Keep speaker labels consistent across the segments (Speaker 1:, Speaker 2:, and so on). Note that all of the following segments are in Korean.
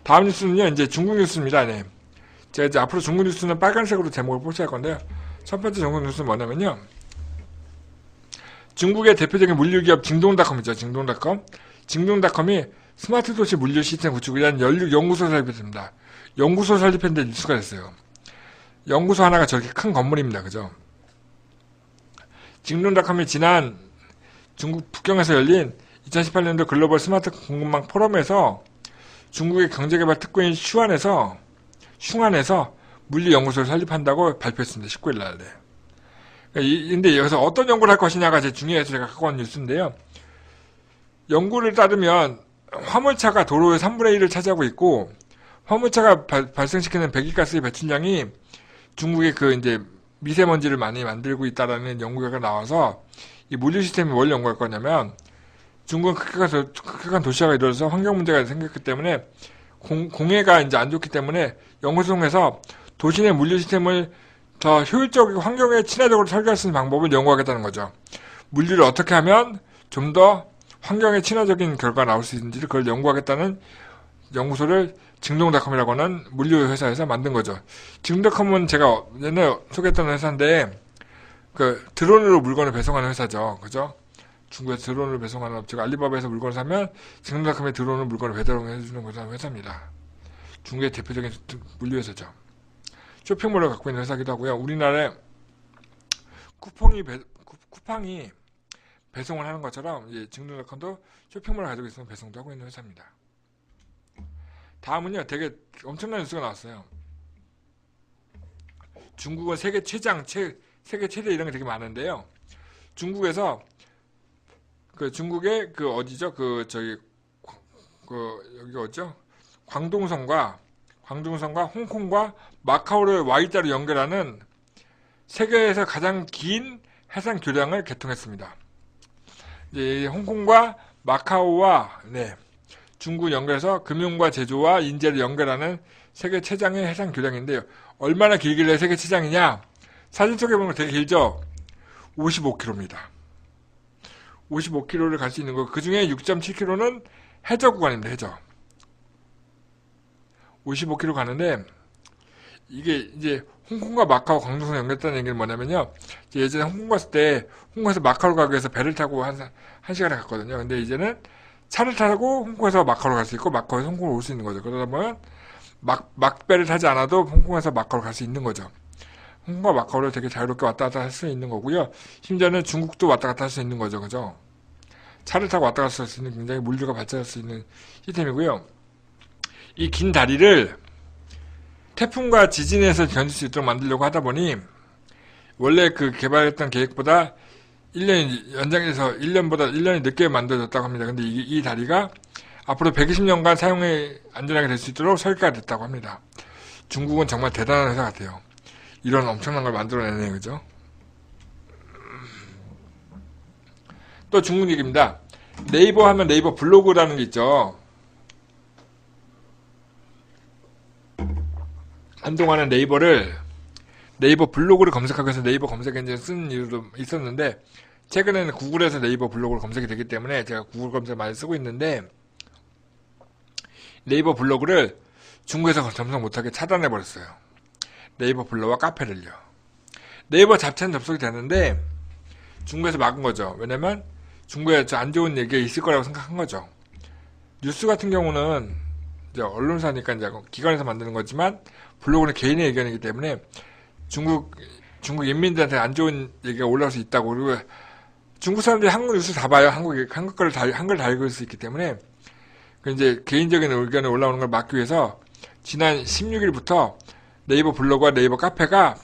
Speaker 1: 다음 뉴스는요, 이제 중국 뉴스입니다. 네. 제가 이제 앞으로 중국 뉴스는 빨간색으로 제목을 표시할 건데요. 첫 번째 중국 뉴스는 뭐냐면요. 중국의 대표적인 물류기업 징동닷컴이죠. 징동닷컴. 징동닷컴이 스마트 도시 물류 시스템 구축을 위한 연구소 설립했습니다. 연구소 설립했는데 뉴스가 됐어요. 연구소 하나가 저렇게 큰 건물입니다. 그죠? 징동닷컴이 지난 중국 북경에서 열린 2018년도 글로벌 스마트 공급망 포럼에서 중국의 경제개발 특구인 슝안에서 물류연구소를 설립한다고 발표했습니다. 19일 날. 네. 근데 여기서 어떤 연구를 할 것이냐가 제일 중요해서 제가 갖고 온 뉴스인데요. 연구를 따르면 화물차가 도로의 3분의 1을 차지하고 있고, 화물차가 발생시키는 배기가스의 배출량이 중국의 그 이제 미세먼지를 많이 만들고 있다라는 연구 결과가 나와서 이 물류 시스템이 뭘 연구할 거냐면 중국은 극한 도시화가 이루어져서 환경 문제가 생겼기 때문에 공해가 이제 안 좋기 때문에 연구소 통해서 도시 내 물류 시스템을 더 효율적이고 환경에 친화적으로 설계할 수 있는 방법을 연구하겠다는 거죠. 물류를 어떻게 하면 좀 더 환경에 친화적인 결과가 나올 수 있는지를 그걸 연구하겠다는 연구소를 징동닷컴이라고 하는 물류 회사에서 만든 거죠. 징동닷컴은 제가 옛날에 소개했던 회사인데 그 드론으로 물건을 배송하는 회사죠. 그죠? 중국에서 드론을 배송하는 업체가 알리바바에서 물건을 사면 징동닷컴의 드론으로 물건을 배달해주는 회사입니다. 중국의 대표적인 물류 회사죠. 쇼핑몰을 갖고 있는 회사기도 하고요. 우리나라에 쿠팡이 배송을 하는 것처럼 징동닷컴도 쇼핑몰을 가지고 있으면 배송도 하고 있는 회사입니다. 다음은요, 되게 엄청난 뉴스가 나왔어요. 중국은 세계 최대 이런 게 되게 많은데요. 중국에서 중국의 어디죠? 여기가 어디죠? 광동성과 홍콩과 마카오를 Y자로 연결하는 세계에서 가장 긴 해상 교량을 개통했습니다. 이제 홍콩과 마카오와 중국 연결해서 금융과 제조와 인재를 연결하는 세계 최장의 해상 교량인데요. 얼마나 길길래 세계 최장이냐? 사진 속에 보면 되게 길죠? 55km입니다. 55km를 갈 수 있는 거. 그 중에 6.7km는 해저 구간입니다. 해저. 55km 가는데 이게 이제 홍콩과 마카오 광동성 연결했다는 얘기는 뭐냐면요. 예전에 홍콩 갔을 때 홍콩에서 마카오로 가기 위해서 배를 타고 한 시간에 갔거든요. 근데 이제는 차를 타고 홍콩에서 마카오로 갈 수 있고 마카오에서 홍콩으로 올 수 있는 거죠. 그러다 보면 막배를 타지 않아도 홍콩에서 마카오로 갈 수 있는 거죠. 홍콩과 마카오를 되게 자유롭게 왔다 갔다 할 수 있는 거고요. 심지어는 중국도 왔다 갔다 할 수 있는 거죠. 그죠? 차를 타고 왔다 갔다 할 수 있는 굉장히 물류가 발전할 수 있는 시스템이고요. 이 긴 다리를 태풍과 지진에서 견딜 수 있도록 만들려고 하다 보니 원래 개발했던 계획보다 1년이 연장해서 1년이 늦게 만들어졌다고 합니다. 근데 이 다리가 앞으로 120년간 사용에 안전하게 될 수 있도록 설계가 됐다고 합니다. 중국은 정말 대단한 회사 같아요. 이런 엄청난 걸 만들어내네요. 그죠? 또 중국 얘기입니다. 네이버 하면 네이버 블로그라는 게 있죠. 한동안은 네이버 블로그를 검색하기 위해서 네이버 검색 엔진 쓰는 이유도 있었는데 최근에는 구글에서 네이버 블로그로 검색이 되기 때문에 제가 구글 검색 많이 쓰고 있는데 네이버 블로그를 중국에서 접속 못하게 차단해 버렸어요. 네이버 블로그와 카페를요. 네이버 자체는 접속이 되는데 중국에서 막은 거죠. 왜냐면 중국에 안 좋은 얘기가 있을 거라고 생각한 거죠. 뉴스 같은 경우는 이제 언론사니까 이제 기관에서 만드는 거지만 블로그는 개인의 의견이기 때문에 중국 인민들한테 안 좋은 얘기가 올라올 수 있다고. 그리고 중국 사람들이 한국 뉴스 다 봐요. 한글 다 읽을 수 있기 때문에 이제 개인적인 의견이 올라오는 걸 막기 위해서 지난 16일부터 네이버 블로그와 네이버 카페가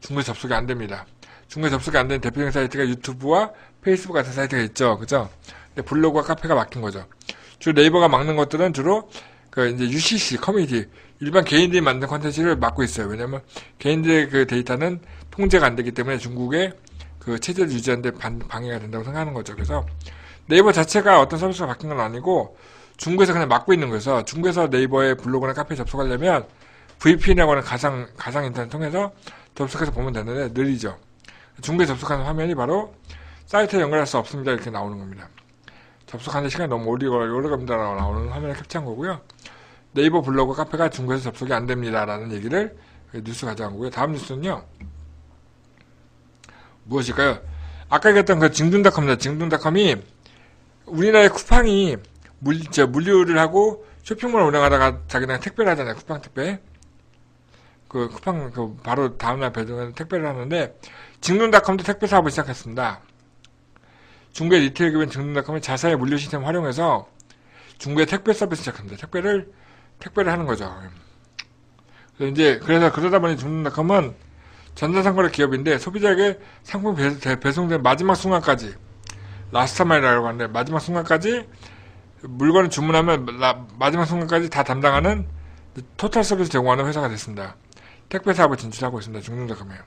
Speaker 1: 중국에서 접속이 안 됩니다. 중국에서 접속이 안 되는 대표적인 사이트가 유튜브와 페이스북 같은 사이트가 있죠. 그죠? 근데 블로그와 카페가 막힌 거죠. 주로 네이버가 막는 것들은 주로 이제 UCC 커뮤니티 일반 개인들이 만든 컨텐츠를 막고 있어요. 왜냐면 개인들의 데이터는 통제가 안 되기 때문에 중국의 체제를 유지하는데 방해가 된다고 생각하는 거죠. 그래서 네이버 자체가 어떤 서비스가 바뀐 건 아니고 중국에서 그냥 막고 있는 거여서 중국에서 네이버의 블로그나 카페에 접속하려면 VPN이라고 하는 가상 인터넷 통해서 접속해서 보면 되는데 느리죠. 중국에 접속하는 화면이 바로 사이트에 연결할 수 없습니다. 이렇게 나오는 겁니다. 접속하는 시간이 너무 오래 걸립니다라고 나오는 화면을 캡처한 거고요. 네이버 블로그 카페가 중국에서 접속이 안 됩니다. 라는 얘기를 뉴스 가져간 거고요. 다음 뉴스는요. 무엇일까요? 아까 얘기했던 그 징둔닷컴입니다. 징둔닷컴이 우리나라의 쿠팡이 물류를 하고 쇼핑몰을 운영하다가 자기네가 택배를 하잖아요. 쿠팡 택배. 그 쿠팡 바로 다음날 배송하는 택배를 하는데 징둔닷컴도 택배 사업을 시작했습니다. 중국의 리테일 기업인 징둔닷컴이 자사의 물류 시스템을 활용해서 중국의 택배 서비스 시작합니다. 택배를 하는 거죠. 그래서 그러다 보니 징둔닷컴은 전자상거래 기업인데 소비자에게 상품 배송된 마지막 순간까지 라스트 마일이라고 하는데 마지막 순간까지 물건을 주문하면 마지막 순간까지 다 담당하는 토탈 서비스 제공하는 회사가 됐습니다. 택배 사업을 진출하고 있습니다. 징둔닷컴이에요.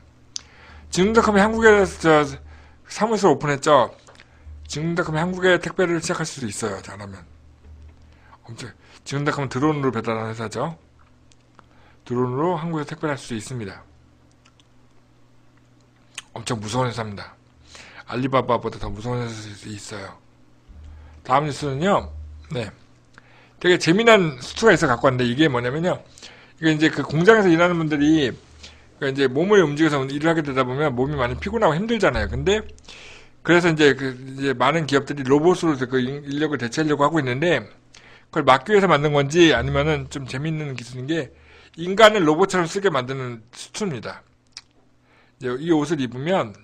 Speaker 1: 징둔닷컴이 한국에 사무소를 오픈했죠. 징둔닷컴이 한국에 택배를 시작할 수도 있어요. 잘하면. 징둔닷컴은 드론으로 배달하는 회사죠. 드론으로 한국에서 택배를 할 수 있습니다. 엄청 무서운 회사입니다. 알리바바보다 더 무서운 회사도 있어요. 다음 뉴스는요. 네. 되게 재미난 수트가 있어 갖고 왔는데 이게 뭐냐면요. 이게 이제 그 공장에서 일하는 분들이 이제 몸을 움직여서 일을 하게 되다 보면 몸이 많이 피곤하고 힘들잖아요. 근데 그래서 이제 많은 기업들이 로봇으로 그 인력을 대체하려고 하고 있는데 그걸 막기 위해서 만든 건지 아니면은 좀 재밌는 기술인 게 인간을 로봇처럼 쓰게 만드는 수트입니다. 이 옷을 입으면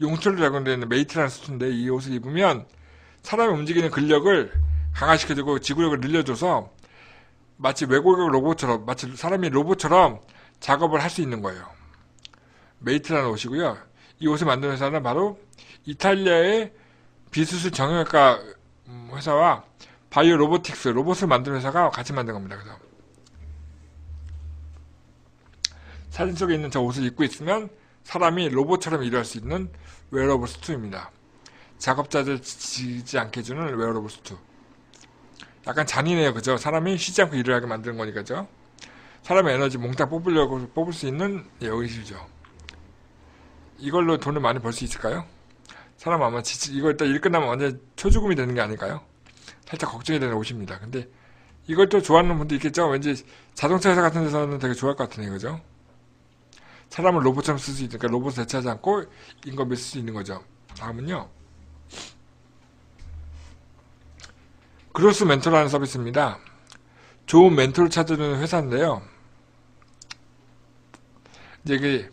Speaker 1: 용철로 작용되어 있는 메이트라는 수트인데 이 옷을 입으면 사람이 움직이는 근력을 강화시켜주고 지구력을 늘려줘서 마치 외국의 로봇처럼 마치 사람이 로봇처럼 작업을 할 수 있는 거예요. 메이트라는 옷이고요. 이 옷을 만든 회사는 바로 이탈리아의 비수술 정형외과 회사와 바이오 로보틱스 로봇을 만드는 회사가 같이 만든 겁니다. 그래서 사진 속에 있는 저 옷을 입고 있으면 사람이 로봇처럼 일할 수 있는 웨어러블 수트입니다. 작업자들 지치지 않게 해주는 웨어러블 수트. 약간 잔인해요. 그죠? 사람이 쉬지 않고 일을 하게 만드는 거니까죠. 사람의 에너지 몽땅 뽑을 수 있는 의식이죠. 이걸로 돈을 많이 벌 수 있을까요? 사람 아마 이거 일단 일 끝나면 완전 초죽음이 되는 게 아닐까요? 살짝 걱정이 되는 옷입니다. 근데 이걸 또 좋아하는 분도 있겠죠? 왠지 자동차 회사 같은 데서는 되게 좋아할 것 같으네요. 그죠? 사람을 로봇처럼 쓸 수 있으니까 로봇을 대체하지 않고 인건비를 쓸 수 있는 거죠. 다음은요. 그로스 멘토라는 서비스입니다. 좋은 멘토를 찾는 회사인데요. 이제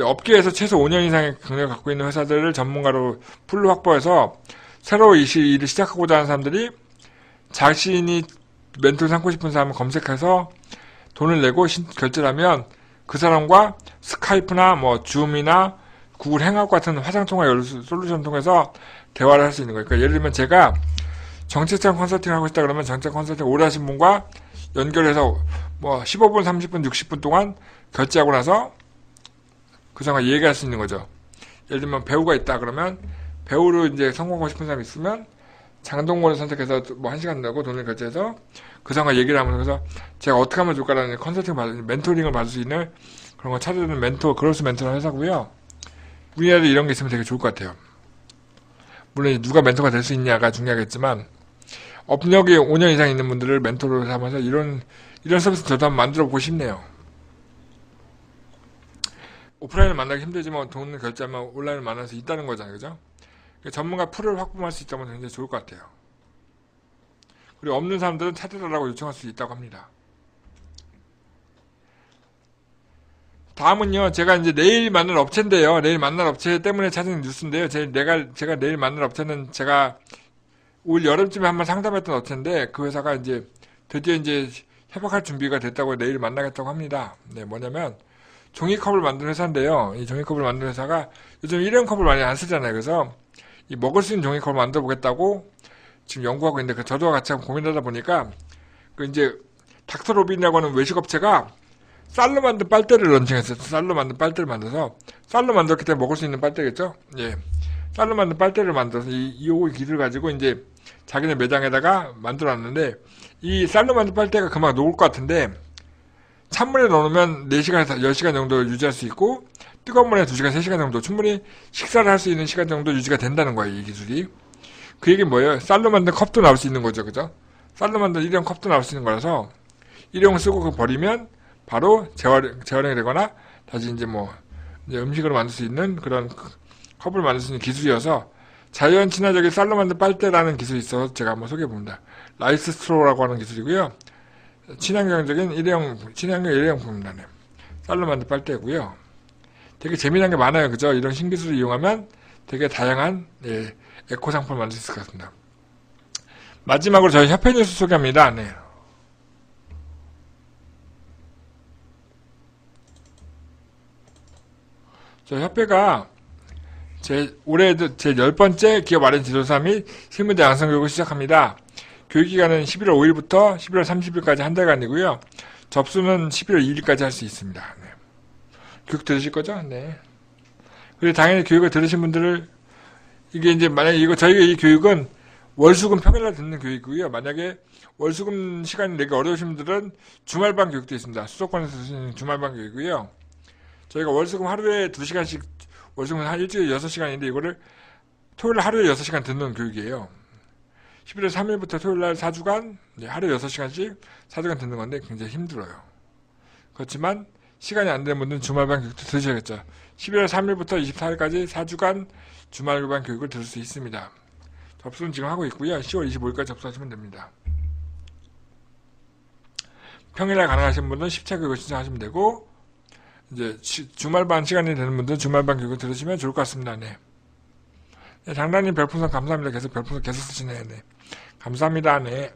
Speaker 1: 업계에서 최소 5년 이상의 경력을 갖고 있는 회사들을 전문가로 풀로 확보해서 새로 일을 시작하고자 하는 사람들이 자신이 멘토를 삼고 싶은 사람을 검색해서 돈을 내고 결제를 하면 그 사람과 스카이프나 줌이나 구글 행아웃 같은 화상통화 솔루션 통해서 대화를 할 수 있는 거예요. 그러니까 예를 들면 제가 정책적 컨설팅을 하고 싶다 그러면 정책 컨설팅 오래 하신 분과 연결해서 15분, 30분, 60분 동안 결제하고 나서 그 사람과 얘기할 수 있는 거죠. 예를 들면 배우가 있다 그러면 배우로 이제 성공하고 싶은 사람이 있으면 장동건을 선택해서 1시간 내고 돈을 결제해서 그 사람과 얘기를 하면서 제가 어떻게 하면 좋을까라는 멘토링을 받을 수 있는 그런 거 찾아주는 그로스 멘토라는 회사고요. 우리나라도 이런 게 있으면 되게 좋을 것 같아요. 물론 누가 멘토가 될 수 있냐가 중요하겠지만 업력이 5년 이상 있는 분들을 멘토로 삼아서 이런 서비스 저도 한번 만들어 보고 싶네요. 오프라인을 만나기 힘들지만 돈을 결제하면 온라인을 만날 수 있다는 거잖아요. 그죠? 전문가 풀을 확보할 수 있다면 굉장히 좋을 것 같아요. 그리고 없는 사람들은 찾아달라고 요청할 수 있다고 합니다. 다음은요, 제가 이제 내일 만날 업체인데요. 내일 만날 업체 때문에 찾은 뉴스인데요. 제가 내일 만날 업체는 제가 올 여름쯤에 한번 상담했던 업체인데, 그 회사가 이제 드디어 이제 협약할 준비가 됐다고 내일 만나겠다고 합니다. 네, 뭐냐면, 종이컵을 만드는 회사인데요. 이 종이컵을 만드는 회사가 요즘 일회용 컵을 많이 안 쓰잖아요. 그래서 이 먹을 수 있는 종이컵을 만들어 보겠다고 지금 연구하고 있는데, 저도 같이 한번 고민하다 보니까, 이제 닥터로빈이라고 하는 외식업체가 쌀로 만든 빨대를 런칭했어요. 쌀로 만든 빨대를 만들어서 쌀로 만들었기 때문에 먹을 수 있는 빨대겠죠. 예, 쌀로 만든 빨대를 만들어서 이 기술을 가지고 이제 자기네 매장에다가 만들어놨는데 이 쌀로 만든 빨대가 금방 녹을 것 같은데 찬물에 넣으면 4시간에서 10시간 정도 유지할 수 있고 뜨거운 물에 2시간, 3시간 정도 충분히 식사를 할 수 있는 시간 정도 유지가 된다는 거예요. 이 기술이. 그 얘기는 뭐예요? 쌀로 만든 컵도 나올 수 있는 거죠. 그죠? 쌀로 만든 일회용 컵도 나올 수 있는 거라서 일회용 쓰고 그거 버리면 바로 재활용이 되거나 다시 이제 이제 음식으로 만들 수 있는 그런 컵을 만들 수 있는 기술이어서 자연 친화적인 쌀로 만든 빨대라는 기술이 있어서 제가 한번 소개해 봅니다. 라이스 스트로라고 하는 기술이고요. 친환경적인 친환경 일회용품입니다. 네. 쌀로 만든 빨대고요. 되게 재미난 게 많아요. 그죠? 이런 신기술을 이용하면 되게 다양한 에코 상품을 만들 수 있을 것 같습니다. 마지막으로 저희 협회 뉴스 소개합니다. 네. 저희 협회가 올해 제 10번째 기업 마련 지도사 및 실무자 양성 교육을 시작합니다. 교육기간은 11월 5일부터 11월 30일까지 한 달간이고요. 접수는 11월 2일까지 할 수 있습니다. 네. 교육 들으실 거죠? 네. 그리고 당연히 교육을 들으신 분들을, 이게 이제 만약에 저희가 이 교육은 월수금 평일날 듣는 교육이고요. 만약에 월수금 시간이 내기 어려우신 분들은 주말반 교육도 있습니다. 수도권에서 듣는 주말반 교육이고요. 저희가 월수금 하루에 2시간씩, 월수금 한 일주일에 6시간인데 이거를 토요일 하루에 6시간 듣는 교육이에요. 11월 3일부터 토요일날 4주간, 하루에 6시간씩 4주간 듣는 건데 굉장히 힘들어요. 그렇지만 시간이 안 되는 분들은 주말반 교육도 들으셔야겠죠. 11월 3일부터 24일까지 4주간 주말반 교육을 들을 수 있습니다. 접수는 지금 하고 있고요. 10월 25일까지 접수하시면 됩니다. 평일날 가능하신 분들은 10차 교육을 신청하시면 되고, 이제 주말반 시간이 되는 분들은 주말반 교육을 들으시면 좋을 것 같습니다. 네. 네, 장단님 별풍선 감사합니다. 계속 별풍선 계속 쓰시네요. 네. 감사합니다. 네.